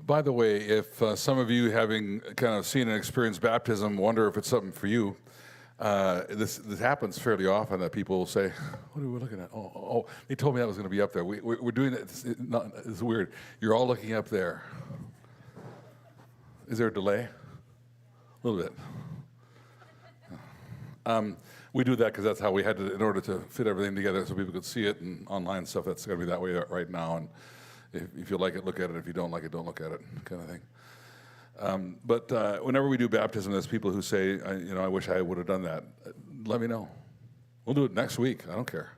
By the way, if some of you having kind of seen and experienced baptism wonder if it's something for you, this happens fairly often that people will say, what are we looking at? Oh, they told me that was going to be up there. We're doing it. It's weird. You're all looking up there. Is there a delay? A little bit. We do that because that's how we had to, in order to fit everything together so people could see it, and online stuff, that's going to be that way right now. And if you like it, look at it. If you don't like it, don't look at it, kind of thing. But whenever we do baptism, there's people who say, I wish I would have done that. Let me know. We'll do it next week. I don't care.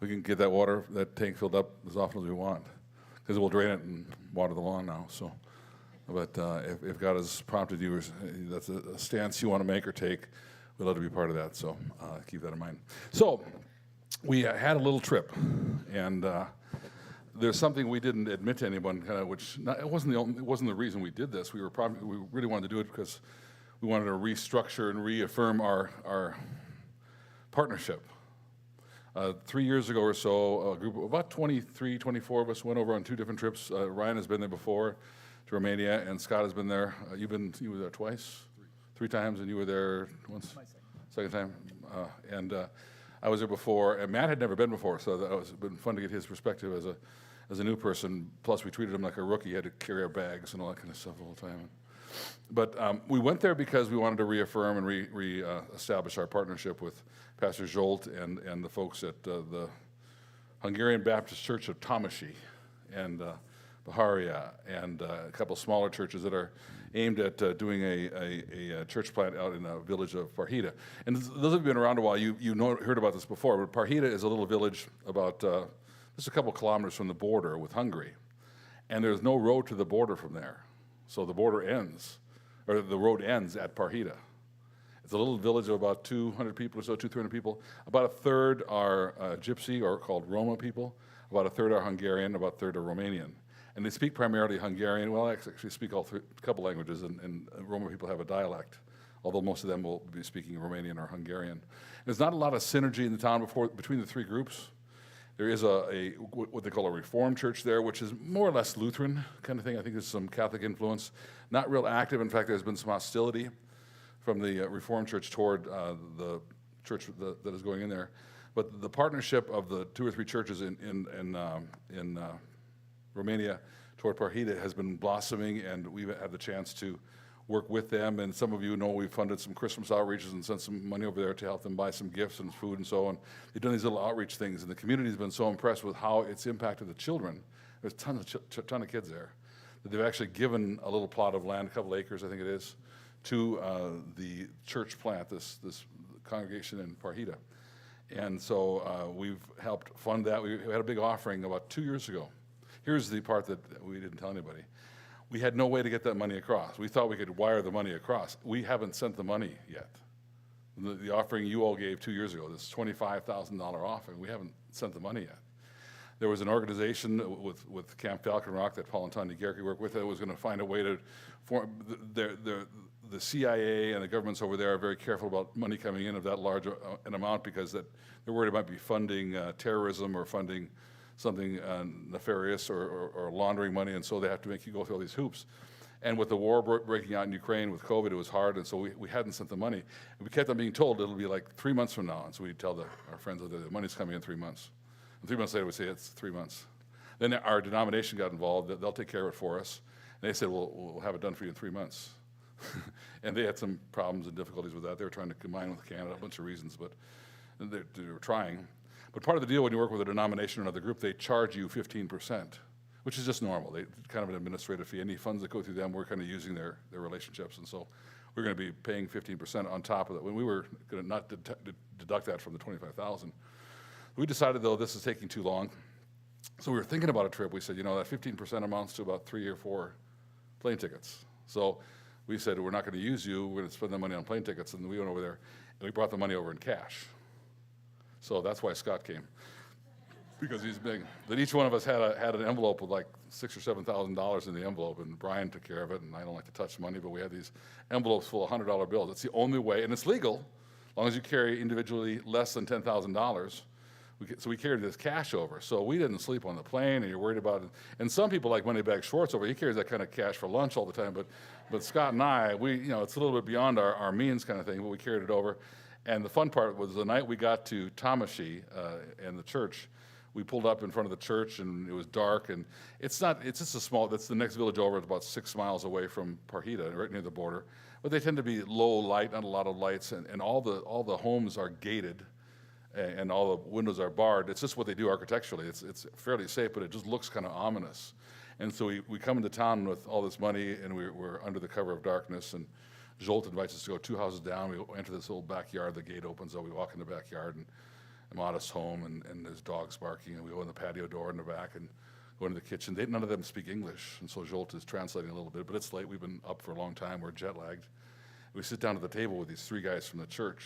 We can get that tank filled up as often as we want, because we'll drain it and water the lawn now. So, but if God has prompted you, or that's a stance you want to make or take, we'd love to be part of that. So keep that in mind. So we had a little trip, and there's something we didn't admit to anyone, it wasn't the reason we did this. We really wanted to do it because we wanted to restructure and reaffirm our partnership. 3 years ago or so, a group of about 23, 24 of us went over on 2 different trips. Ryan has been there before to Romania, and Scott has been there. You were there twice? Three times, and you were there once? My second time. And I was there before, and Matt had never been before, so that was been fun to get his perspective as a new person. Plus, we treated him like a rookie. He had to carry our bags and all that kind of stuff all the time. But we went there because we wanted to reaffirm and re-establish our partnership with Pastor Zsolt and the folks at the Hungarian Baptist Church of Tomaszi and Baharia, and a couple smaller churches that are aimed at doing a church plant out in a village of Parhida. And those of you who've been around a while, heard about this before, but Parhida is a little village about just a couple kilometers from the border with Hungary. And there's no road to the border from there. So the road ends at Parhida. It's a little village of about 200 people or so, 200-300 people. About a third are Gypsy, or called Roma people. About a third are Hungarian, about a third are Romanian. And they speak primarily Hungarian. Well, I actually speak a couple languages, and Roma people have a dialect, although most of them will be speaking Romanian or Hungarian. There's not a lot of synergy in the town between the 3 groups. There is what they call a Reformed church there, which is more or less Lutheran kind of thing. I think there's some Catholic influence. Not real active. In fact, there's been some hostility from the Reformed church toward the church that is going in there. But the partnership of the 2 or 3 churches in Romania toward Parhida has been blossoming, and we've had the chance to work with them. And some of you know we've funded some Christmas outreaches and sent some money over there to help them buy some gifts and food and so on. They've done these little outreach things, and the community has been so impressed with how it's impacted the children. There's a ton of kids there. That they've actually given a little plot of land, a couple acres I think it is, to the church plant, this congregation in Parhida. And so we've helped fund that. We had a big offering about 2 years ago. Here's the part that we didn't tell anybody. We had no way to get that money across. We thought we could wire the money across. We haven't sent the money yet. The offering you all gave 2 years ago, this $25,000 offering, we haven't sent the money yet. There was an organization with Camp Falcon Rock that Paul and Tanya Gerke worked with that was going to find a way to form. The CIA and the governments over there are very careful about money coming in of that large an amount, because they're worried it might be funding terrorism or funding something nefarious or laundering money, and so they have to make you go through all these hoops. And with the war breaking out in Ukraine with COVID, it was hard, and so we hadn't sent the money. And we kept on being told it'll be like 3 months from now, and so we'd tell our friends that the money's coming in 3 months. And 3 months later, we'd say it's 3 months. Then our denomination got involved. They'll take care of it for us. And they said, well, we'll have it done for you in 3 months. And they had some problems and difficulties with that. They were trying to combine with Canada, a bunch of reasons, but they were trying. But part of the deal when you work with a denomination or another group, they charge you 15%, which is just normal. They kind of an administrative fee. Any funds that go through them, we're kind of using their relationships. And so we're going to be paying 15% on top of that. When we were going to not deduct that from the $25,000. We decided, though, this is taking too long. So we were thinking about a trip. We said, that 15% amounts to about 3 or 4 plane tickets. So we said, we're not going to use you. We're going to spend the money on plane tickets. And we went over there, and we brought the money over in cash. So that's why Scott came, because he's big. Then each one of us had an envelope with like $6,000 or $7,000 in the envelope, and Bryan took care of it. And I don't like to touch money, but we had these envelopes full of $100 bills. It's the only way, and it's legal, as long as you carry individually less than $10,000. So we carried this cash over. So we didn't sleep on the plane, and you're worried about it. And some people like Moneybag Schwartz over. He carries that kind of cash for lunch all the time. But Scott and I, it's a little bit beyond our means kind of thing, but we carried it over. And the fun part was the night we got to Tamashi and the church, we pulled up in front of the church, and it was dark. And it's just a small, that's the next village over. It's about 6 miles away from Parhita, right near the border. But they tend to be low light, not a lot of lights, and all the homes are gated, and all the windows are barred. It's just what they do architecturally. It's fairly safe, but it just looks kind of ominous. And so we come into town with all this money, and we're under the cover of darkness, and Jolt invites us to go 2 houses down. We enter this little backyard. The gate opens up. We walk in the backyard, and Amada's home, and there's dogs barking, and we go in the patio door in the back and go into the kitchen. None of them speak English, and so Jolt is translating a little bit, but it's late. We've been up for a long time. We're jet-lagged. We sit down at the table with these 3 guys from the church,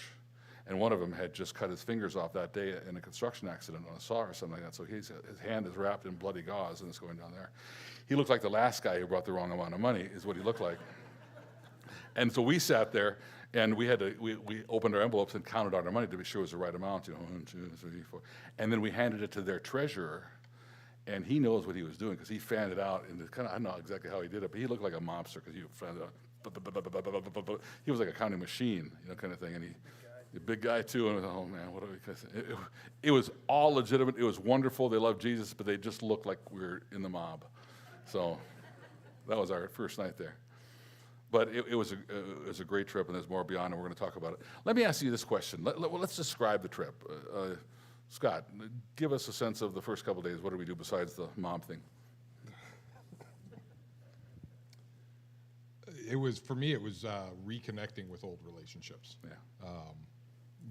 and one of them had just cut his fingers off that day in a construction accident on a saw or something like that, so his hand is wrapped in bloody gauze, and it's going down there. He looked like the last guy who brought the wrong amount of money, is what he looked like. And so we sat there, and we opened our envelopes and counted out our money to be sure it was the right amount, 1, 2, 3, 4. And then we handed it to their treasurer, and he knows what he was doing because he fanned it out. And I don't know exactly how he did it, but he looked like a mobster because he fanned it out. He was like a counting machine, kind of thing. And a big guy too. And oh man, what do we? It was all legitimate. It was wonderful. They loved Jesus, but they just looked like we were in the mob. So that was our first night there. But it was a great trip, and there's more beyond, and we're going to talk about it. Let me ask you this question. Let's describe the trip. Scott, give us a sense of the first couple of days. What did we do besides the mob thing? For me, it was reconnecting with old relationships. Yeah.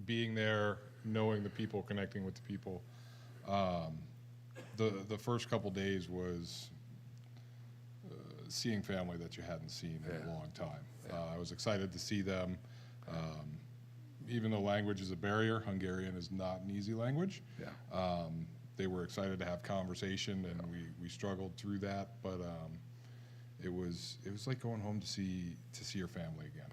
Being there, knowing the people, connecting with the people. The first couple days was seeing family that you hadn't seen in a long time. Yeah. I was excited to see them. Even though language is a barrier, Hungarian is not an easy language. Yeah. They were excited to have conversation, and we struggled through that, but it was like going home to see your family again,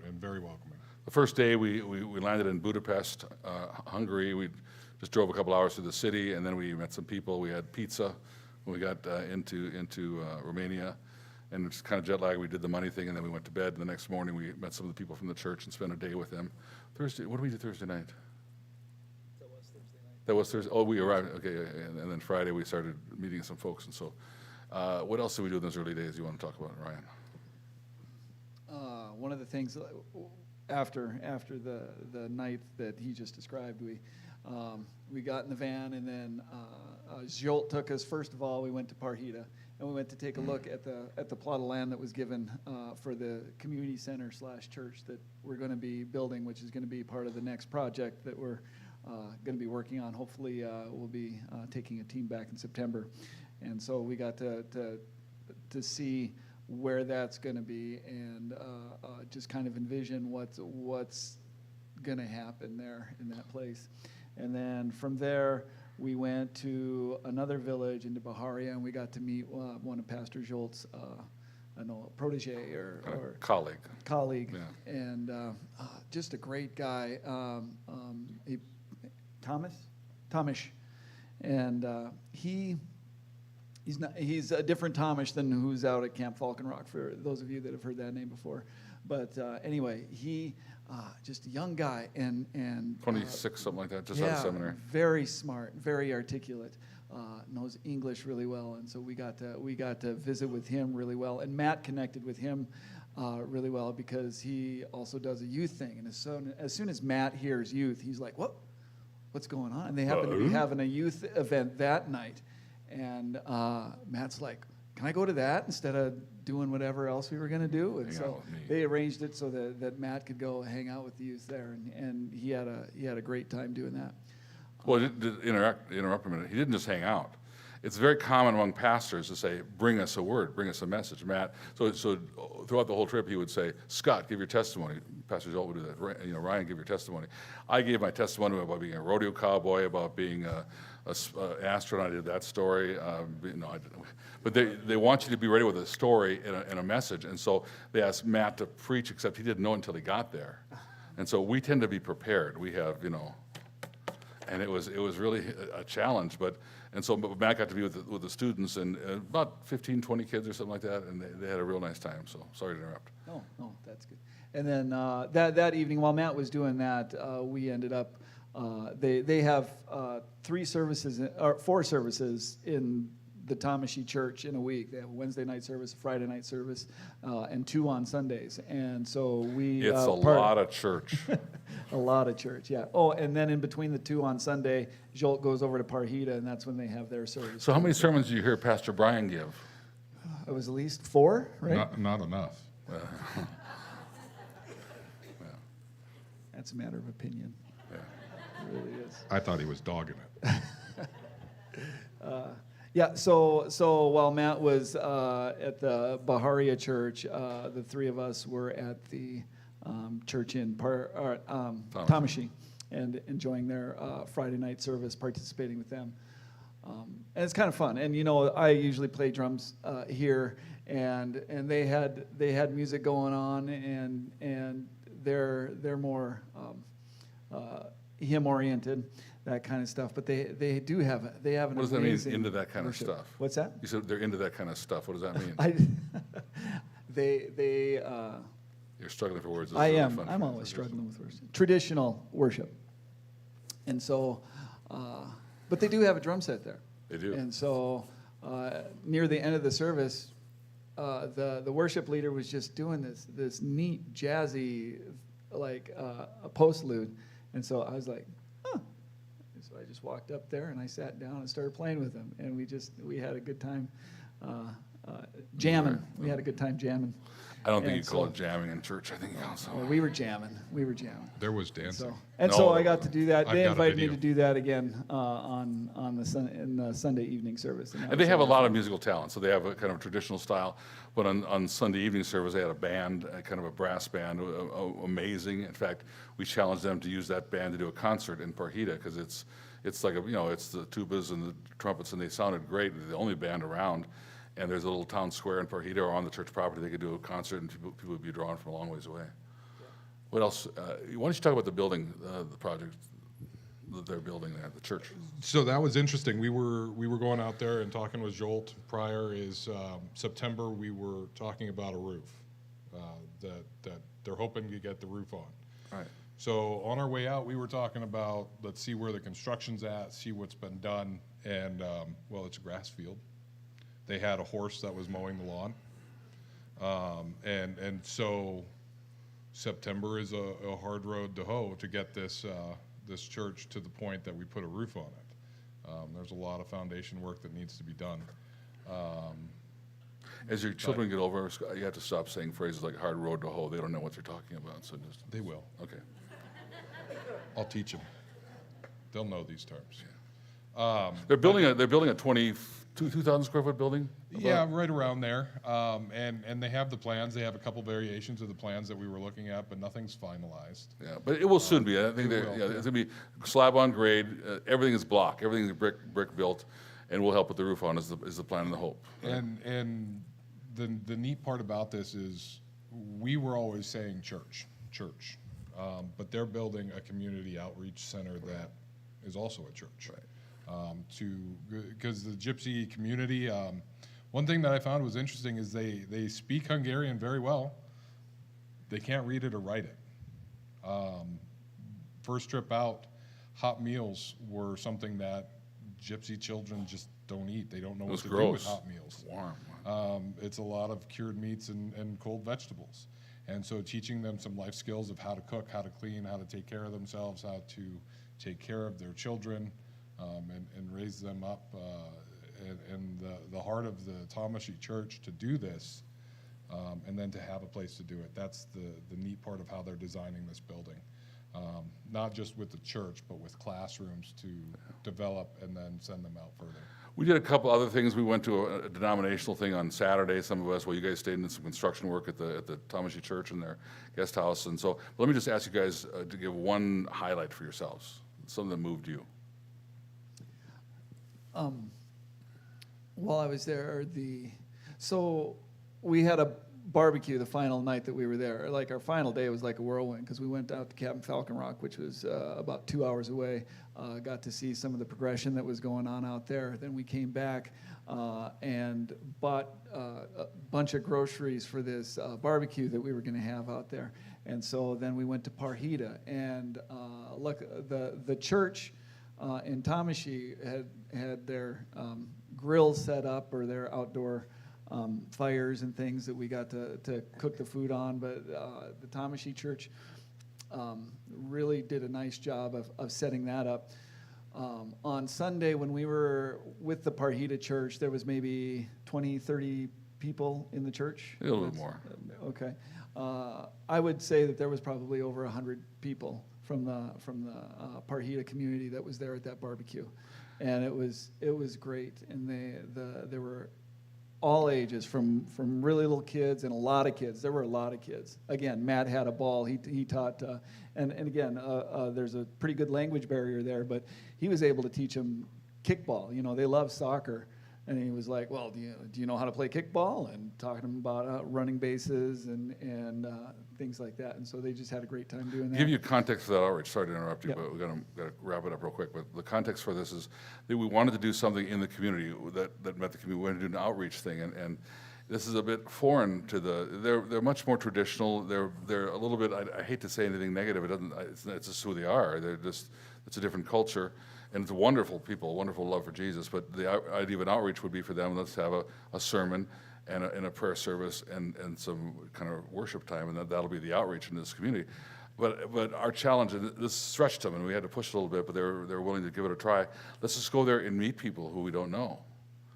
and very welcoming. The first day we landed in Budapest, Hungary. We just drove a couple hours through the city, and then we met some people. We had pizza when we got into Romania, and it's kind of jet lag. We did the money thing, and then we went to bed. And the next morning we met some of the people from the church and spent a day with them. Thursday, what did we do Thursday night? That was Thursday night. That was Thursday. Oh, we arrived. Okay, and then Friday we started meeting some folks, and so. What else did we do in those early days you want to talk about, Ryan? One of the things after the night that he just described, we got in the van, and then Jolt took us. First of all, we went to Parhita, and we went to take a look at the plot of land that was given for the community center / church that we're going to be building, which is going to be part of the next project that we're going to be working on. Hopefully, we'll be taking a team back in September. And so we got to see where that's going to be, and just kind of envision what's going to happen there in that place. And then from there, we went to another village into Baharia, and we got to meet one of Pastor Jolt's protege or colleague, yeah. And just a great guy, Tomish, and He's a different Tomish than who's out at Camp Falcon Rock, for those of you that have heard that name before. But anyway, he just a young guy and 26, something like that, just out of seminary. Very smart, very articulate, knows English really well, and so we got to visit with him really well. And Matt connected with him really well because he also does a youth thing. And as soon as Matt hears youth, he's like, what's going on? And they happen to be having a youth event that night. And Matt's like, can I go to that instead of doing whatever else we were going to do? And so they arranged it so that Matt could go hang out with the youth there, and he had a great time doing that. Well, to interrupt a minute, he didn't just hang out. It's very common among pastors to say, bring us a word, bring us a message. Matt, so throughout the whole trip, he would say, Scott, give your testimony. Pastor Jolt would do that. Ryan, give your testimony. I gave my testimony about being a rodeo cowboy, about being an astronaut. I did that story. I didn't. But they want you to be ready with a story and a message. And so they asked Matt to preach, except he didn't know until he got there. And so we tend to be prepared. We have, and it was really a challenge. But Matt got to be with the students, and about 15, 20 kids or something like that, and they had a real nice time. So sorry to interrupt. No, that's good. And then that evening, while Matt was doing that, we ended up. They have 4 services in the Thomashy Church in a week. They have a Wednesday night service, a Friday night service, and 2 on Sundays. And so we. It's a lot of church. A lot of church, yeah. Oh, and then in between the 2 on Sunday, Jolt goes over to Parhita, and that's when they have their service. So how many sermons do you hear Pastor Bryan give? It was at least 4, right? Not enough. That's a matter of opinion. Yeah. It really is. I thought he was dogging it. Yeah, so while Matt was at the Baharia Church, the 3 of us were at the church in Thomashy and enjoying their Friday night service, participating with them. And it's kind of fun. And I usually play drums here, and they had music going on, and they're more hymn oriented, that kind of stuff. But they have an What does that amazing mean, into that kind worship. of stuff? What's that? You said they're into that kind of stuff. What does that mean? You're struggling for words. This I is really am. fun. I'm always struggling with words. Traditional worship. And so, but they do have a drum set there. They do. And so, near the end of the service, the worship leader was just doing this neat, jazzy, like a postlude. And so I was like, huh. And so I just walked up there and I sat down and started playing with them. And we had a good time jamming. We had a good time jamming. I don't think And you call it jamming in church. I think you also. Well, we were jamming. There was dancing. So I got to do that. I've They got a invited me video. to do that again in the Sunday evening service. And they have a lot of musical talent. So they have a kind of traditional style. But on Sunday evening service, they had a band, kind of a brass band, amazing. In fact, we challenged them to use that band to do a concert in Parhita because it's like it's the tubas and the trumpets, and they sounded great. They're the only band around. And there's a little town square in Parhita or on the church property. They could do a concert, and people would be drawn from a long ways away. Yeah. What else? Why don't you talk about the building, the project that they're building there, the church? So that was interesting. We were going out there and talking with Jolt prior. September. We were talking about a roof that they're hoping to get the roof on. Right. So on our way out, we were talking about let's see where the construction's at, see what's been done, and it's a grass field. They had a horse that was mowing the lawn, and so September is a hard road to hoe to get this church to the point that we put a roof on it. There's a lot of foundation work that needs to be done. As your children get older, you have to stop saying phrases like "hard road to hoe." They don't know what you're talking about, so just. They will. Okay. I'll teach them. They'll know these terms. They're building a 2,000 square foot building. Yeah, right around there. And they have the plans. They have a couple variations of the plans that we were looking at, but nothing's finalized. Yeah, but it will soon be. I think will, it's going to be slab on grade. Everything is block. Everything is brick built, and we'll help with the roof on is the plan and the hope. Right? And the neat part about this is we were always saying church, but they're building a community outreach center that is also a church. Right. Because the Gypsy community, one thing that I found was interesting is they speak Hungarian very well. They can't read it or write it. First trip out, hot meals were something that Gypsy children just don't eat. They don't know what to do with hot meals. It's warm. It's a lot of cured meats and cold vegetables. And so teaching them some life skills of how to cook, how to clean, how to take care of themselves, how to take care of their children, and raise them up in the heart of the Thomashy Church to do this, and then to have a place to do it. That's the neat part of how they're designing this building. Not just with the church, but with classrooms to develop and then send them out further. We did a couple other things. We went to a denominational thing on Saturday. Some of us, you guys stayed in some construction work at the Thomashy Church in their guest house. And so let me just ask you guys to give one highlight for yourselves, something that moved you. While I was there, so we had a barbecue the final night that we were there. Like our final day was like a whirlwind because we went out to Cabin Falcon Rock, which was about 2 hours away. Got to see some of the progression that was going on out there. Then we came back and bought a bunch of groceries for this barbecue that we were going to have out there. And so then we went to Parhita, and look, the church in Tomashy had their grills set up, or their outdoor fires and things that we got to cook the food on. But the Tomashy church really did a nice job of setting that up. On Sunday, when we were with the Parhita church, there was maybe 20, 30 people in the church. A little bit more. Okay. I would say that there was probably over 100 people from the Parhita community that was there at that barbecue, and it was great. And there were all ages, from really little kids and a lot of kids. There were a lot of kids. Again, Matt had a ball. He taught, and again, there's a pretty good language barrier there, but he was able to teach them kickball. You know, they love soccer. And he was like, well, do you know how to play kickball? And talking about running bases and things like that. And so they just had a great time doing that. To give you context for that outreach, sorry to interrupt you, Yep. but we're going to wrap it up real quick. But the context for this is that we wanted to do something in the community that met the community. We wanted to do an outreach thing, and this is a bit foreign to they're much more traditional. They're a little bit, I hate to say anything negative. It's just who they are. It's a different culture. And it's wonderful people, wonderful love for Jesus. But the idea of an outreach would be for them, let's have a sermon and a prayer service and some kind of worship time, and that'll be the outreach in this community. But our challenge, and this stretched them, and we had to push a little bit, but they were willing to give it a try. Let's just go there and meet people who we don't know.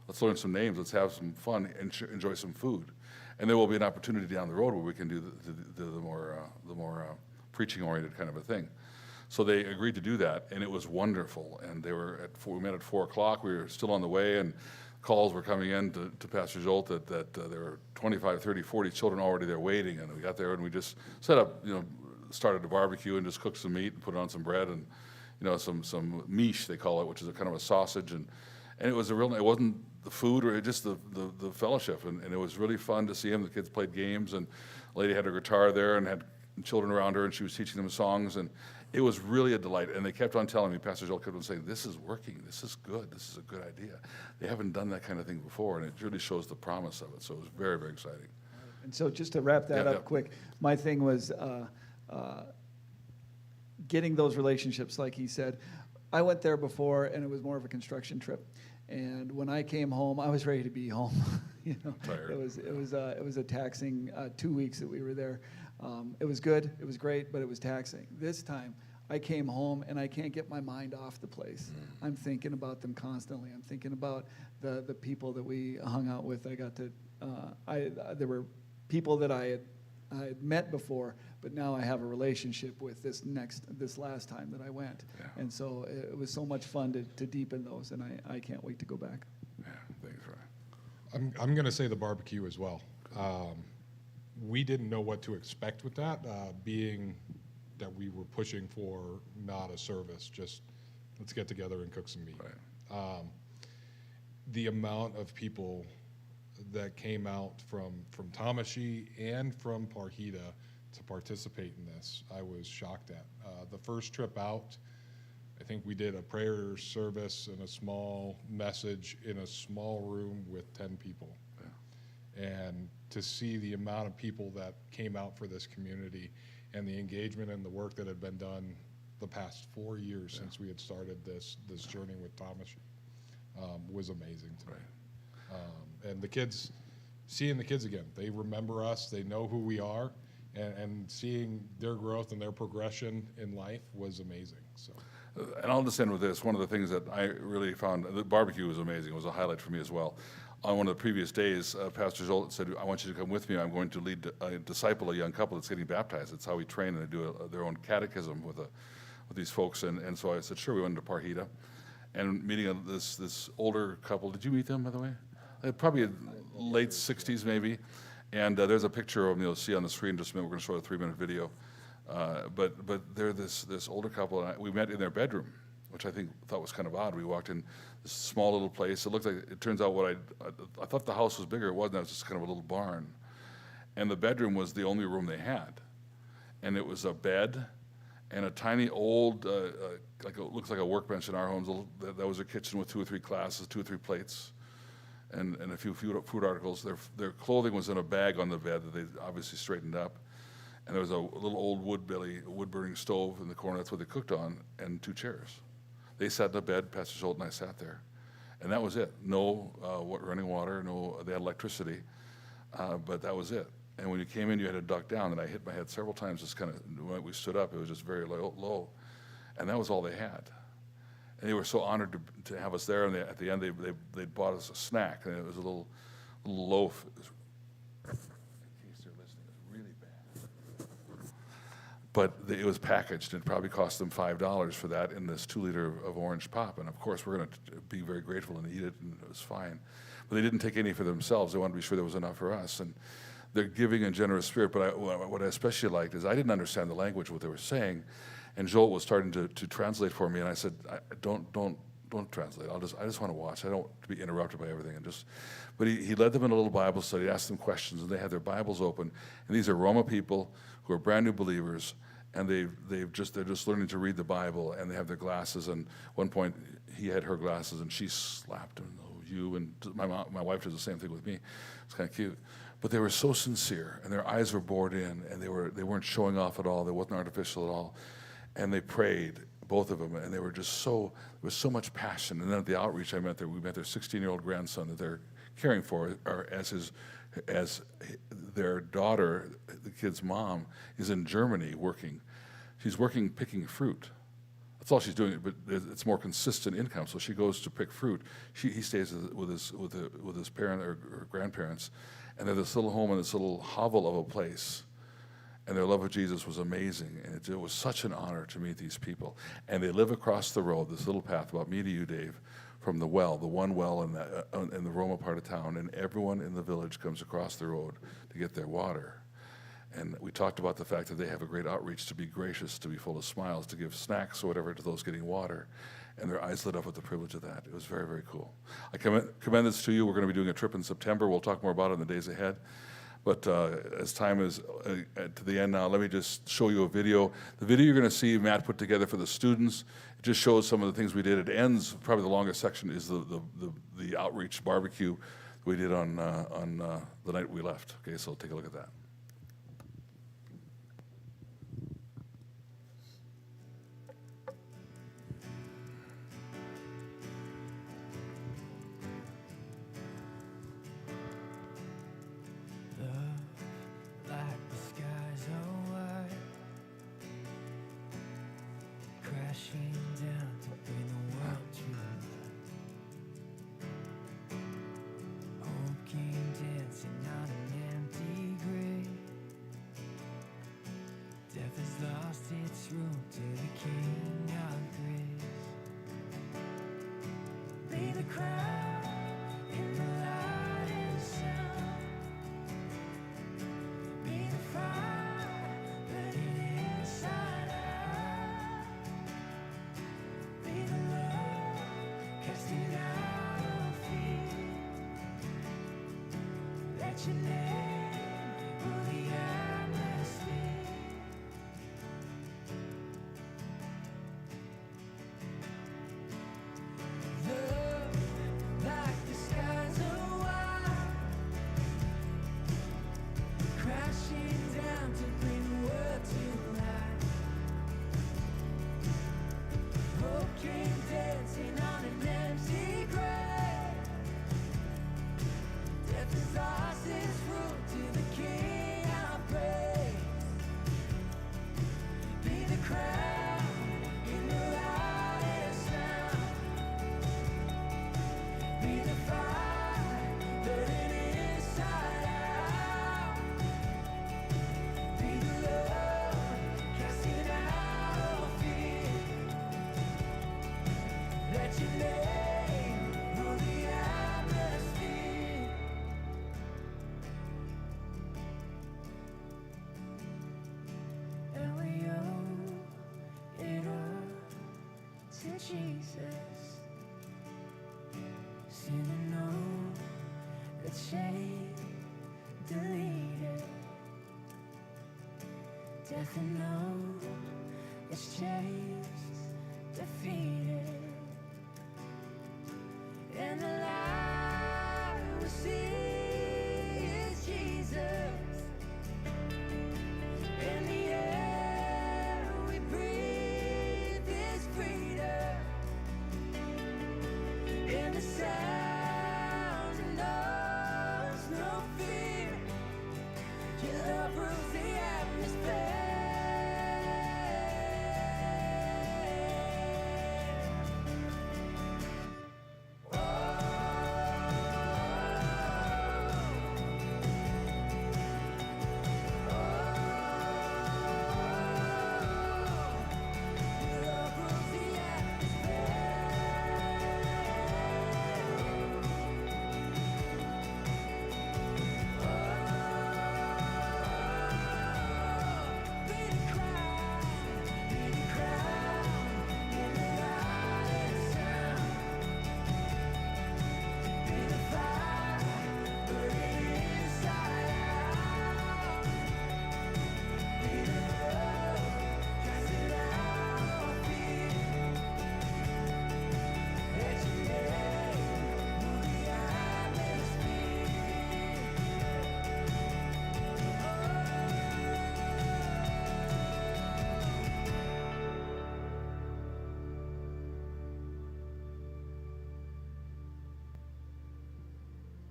Let's learn some names. Let's have some fun and enjoy some food. And there will be an opportunity down the road where we can do the more preaching-oriented kind of a thing. So they agreed to do that, and it was wonderful. And we met at 4 o'clock. We were still on the way, and calls were coming in to Pastor Jolt that there were 25, 30, 40 children already there waiting. And we got there, and we just set up, started a barbecue and just cooked some meat and put it on some bread and, some miche, they call it, which is a kind of a sausage. And it was it wasn't the food, or just the fellowship. And it was really fun to see them. The kids played games, and a lady had her guitar there and had children around her, and she was teaching them songs. And it was really a delight, and they kept on telling me, Pastor Joel kept on saying, this is working, this is good, this is a good idea. They haven't done that kind of thing before, and it really shows the promise of it, so it was very, very exciting. And so just to wrap that up quick, my thing was getting those relationships, like he said. I went there before, and it was more of a construction trip. And when I came home, I was ready to be home. Tired. It was a taxing 2 weeks that we were there. It was good, it was great, but it was taxing. This time, I came home and I can't get my mind off the place. I'm thinking about them constantly. I'm thinking about the people that we hung out with. There were people that I had met before, but now I have a relationship with this last time that I went. Yeah. And so it was so much fun to deepen those, and I can't wait to go back. Yeah, thanks, Ryan. I'm going to say the barbecue as well. We didn't know what to expect with that, being that we were pushing for not a service, just let's get together and cook some meat. Right. The amount of people that came out from Tomashy and from Parhita to participate in this, I was shocked at. The first trip out, I think we did a prayer service and a small message in a small room with 10 people. Yeah. And to see the amount of people that came out for this community and the engagement and the work that had been done the past 4 years since we had started this journey with Tomashy was amazing to me. And the kids, seeing the kids again, they remember us, they know who we are, and seeing their growth and their progression in life was amazing. So. And I'll just end with this. One of the things that I really found, the barbecue was amazing. It was a highlight for me as well. On one of the previous days, Pastor Jolt said, I want you to come with me. I'm going to disciple a young couple that's getting baptized. It's how we train, and they do their own catechism with these folks. And so I said, sure. We went to Parhita and meeting this older couple. Did you meet them, by the way? Probably late 60s maybe. And there's a picture of them you'll see on the screen in just a minute. We're going to show a 3-minute video. But they're this older couple, and we met in their bedroom, which I thought was kind of odd. We walked in this small little place. It looked like, it turns out I thought the house was bigger. It wasn't. It was just kind of a little barn. and the bedroom was the only room they had. And it was a bed and a tiny old, looks like a workbench in our homes. That was a kitchen with 2 or 3 glasses, 2 or 3 plates, and a few food articles. Their clothing was in a bag on the bed that they obviously straightened up. And there was a little old wood-burning stove in the corner. That's what they cooked on, and 2 chairs. They sat in the bed. Pastor Schultz and I sat there, and that was it. No running water. No, they had electricity, but that was it. And when you came in, you had to duck down, and I hit my head several times. Just kind of when we stood up, it was just very low, and that was all they had. And they were so honored to have us there. And at the end, they bought us a snack, and it was a little loaf. But it was packaged, and it probably cost them $5 for that in this 2-liter of orange pop. And of course, we're going to be very grateful and eat it, and it was fine. But they didn't take any for themselves. They wanted to be sure there was enough for us. And they're giving in generous spirit. But what I especially liked is I didn't understand the language, what they were saying. And Joel was starting to translate for me, and I said, don't translate. I just want to watch. I don't want to be interrupted by everything. But he led them in a little Bible study, asked them questions, and they had their Bibles open. And these are Roma people who are brand new believers, and they're just learning to read the Bible, and they have their glasses. And at one point, he had her glasses, and she slapped him. Oh, you, and my wife does the same thing with me. It's kind of cute. But they were so sincere, and their eyes were bored in, and they weren't showing off at all. They wasn't artificial at all. And they prayed, both of them, and they were just there was so much passion. And then at the outreach we met their 16-year-old grandson that they're caring for, or as their daughter, the kid's mom, is in Germany working. She's working picking fruit. That's all she's doing, but it's more consistent income. So she goes to pick fruit. He stays with his parent or grandparents, and they're this little home in this little hovel of a place. And their love of Jesus was amazing, and it was such an honor to meet these people. And they live across the road, this little path, about me to you, Dave, from the one well in the Roma part of town, and everyone in the village comes across the road to get their water. And we talked about the fact that they have a great outreach to be gracious, to be full of smiles, to give snacks or whatever to those getting water. And their eyes lit up with the privilege of that. It was very, very cool. I commend this to you. We're going to be doing a trip in September. We'll talk more about it in the days ahead. But as time is to the end now, let me just show you a video. The video you're going to see Matt put together for the students, it just shows some of the things we did. It ends, probably the longest section is the outreach barbecue we did on the night we left. Okay, so take a look at that. Crashing down to bring the world to life. Hope came dancing on an empty grave. Death has lost its room to the King of grace. Be the crowd in the light and sound. Be the fire burning inside out. Be the love casting out of fear. Let your name rule the atmosphere. Love like the skies are wide, crashing down to bring the world to life. Hope came dancing on an empty grave. Death has lost its root to the King of praise. Be the crown in the loudest sound. Be the fire burning inside out. Be the love casting out of fear. Let your name rule the atmosphere. And we owe it all to Jesus. Sin and all that shame deleted. Death and no, it's chased, defeated.